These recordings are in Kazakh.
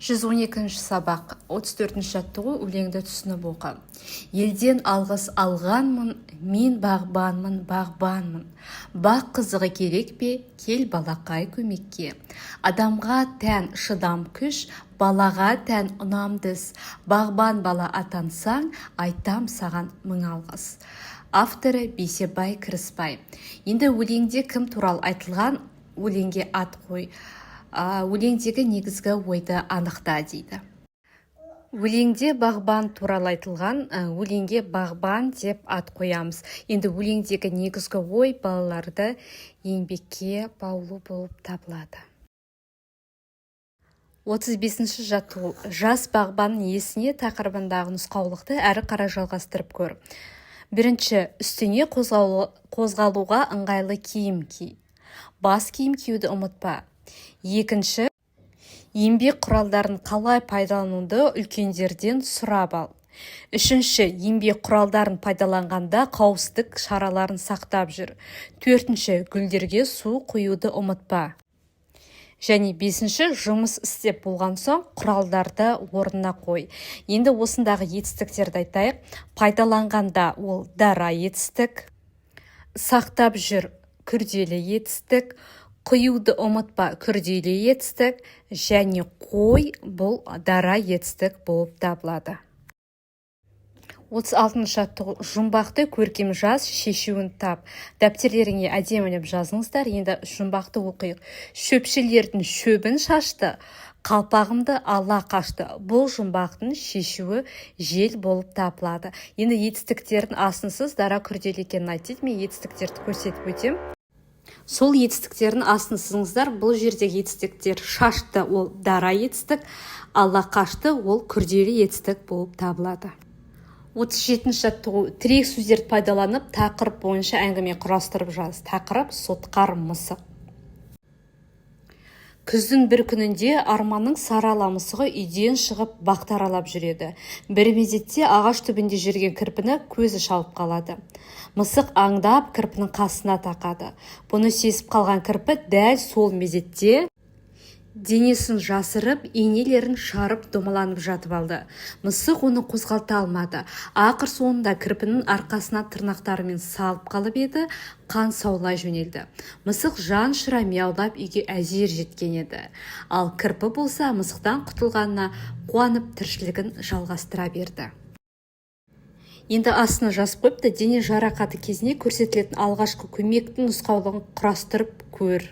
112-ші сабақ, 34-ші жаттығу өлеңді түсініп оқы. Елден алғыс алғанмын, мен бағбанмын, бағбанмын. Бақ қызығы керек пе, кел балақай көмекке. Адамға тән шыдам күш, балаға тән ұнамдыз. Бағбан бала атансаң, айтам саған мың алғыс. Авторы Бейсебай Кіріспай. Енді өлеңде кім туралы айтылған, өлеңге ат қой. Өлеңдегі негізгі ойды анықта дейді. Өлеңде бағбан туралы айтылған, өлеңге бағбан деп ат қоямыз. Енді өлеңдегі негізгі ой балаларды еңбекке баулу болып табылады. 35-ші жаттығу. Жас бағбанның есіне тақырыбындағы нұсқаулықты әрі қарай жалғастырып көр. Бірінші, үстіне қозғалуға ыңғайлы киім ки. Бас киім киюді ұмытпа. Екінші, еңбек құралдарын қалай пайдалануды үлкендерден сұрап ал. Үшінші, еңбек құралдарын пайдаланғанда қауіпсіздік шараларын сақтап жүр. Төртінші, гүлдерге су құюды ұмытпа. Және бесінші, жұмыс істеп болған соң құралдарды орнына қой. Енді осындағы етістіктерді айтайық. Пайдаланғанда ол дара етістік, сақтап жүр күрделі етістік, құюды ұмытпа күрделі етістік, және қой бұл дара етістік болып табылады. 36-ші жаттығу. Жұмбақты көркем жаз, шешуін тап. Дәптерлеріңе әдемілеп жазыңыздар. Енді жұмбақты оқиық. Шөпшілердің шөбін шашты, қалпағымды ала қашты. Бұл жұмбақтың шешуі жел болып табылады. Енді етістіктердің асынсыз дара күрделі екенін айтады. Мен етістіктерді көрсетіп өтем. Сол етістіктердің асын сызыңыздар. Бұл жердегі етістіктер шашты, ол дара етістік, ала қашты, ол күрделі етістік болып табылады. 37-ші жаттығу. Тірек сөздерді пайдаланып, тақырып бойынша әңгіме құрастырып жаз. Тақырып сотқар мысық. Күздің бір күнінде Арманның сары ала мысығы үйден шығып бақты аралап жүреді. Бір мезетте ағаш түбінде жүрген кірпіні көзі шалып қалады. Мысық аңдап кірпінің қасына тақады. Бұны сезіп қалған кірпі дәл сол мезетте денесін жасырып, инелерін шарып домаланып жатып алды. Мысық оны қозғалта алмады. Ақыр соңында кірпінің арқасына тырнақтарымен салып қалып еді, қан саулай жөнелді. Мысық жан шыра мияулап үйге әзер жеткен еді. Ал кірпі болса мысықтан құтылғанына қуанып тіршілігін жалғастыра берді. Енді астына жазып қойыпты, дене жарақаты кезінде көрсетілетін алғашқы көмектің нұсқаулығын құрастырып көр.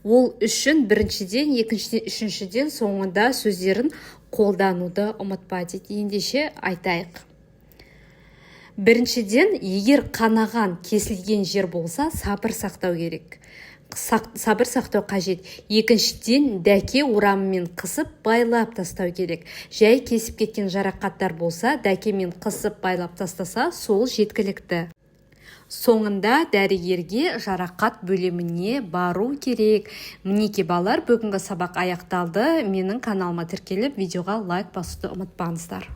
Ол үшін біріншіден, екіншіден, үшіншіден соңында сөздерін қолдануды ұмытпа дейді. Ендеше айтайық. Біріншіден, егер қанаған, кесілген жер болса, сабыр сақтау керек. Сабыр сақтау қажет. Екіншіден, дәке орамымен қысып байлап тастау керек. Жай кесіп кеткен жарақаттар болса, дәкемен қысып байлап тастаса, сол жеткілікті. Соңында дәрігерге жарақат бөліміне бару керек. Мінеки балалар, бүгінгі сабақ аяқталды. Менің каналыма тіркеліп, видеоға лайк басуды ұмытпаңыздар.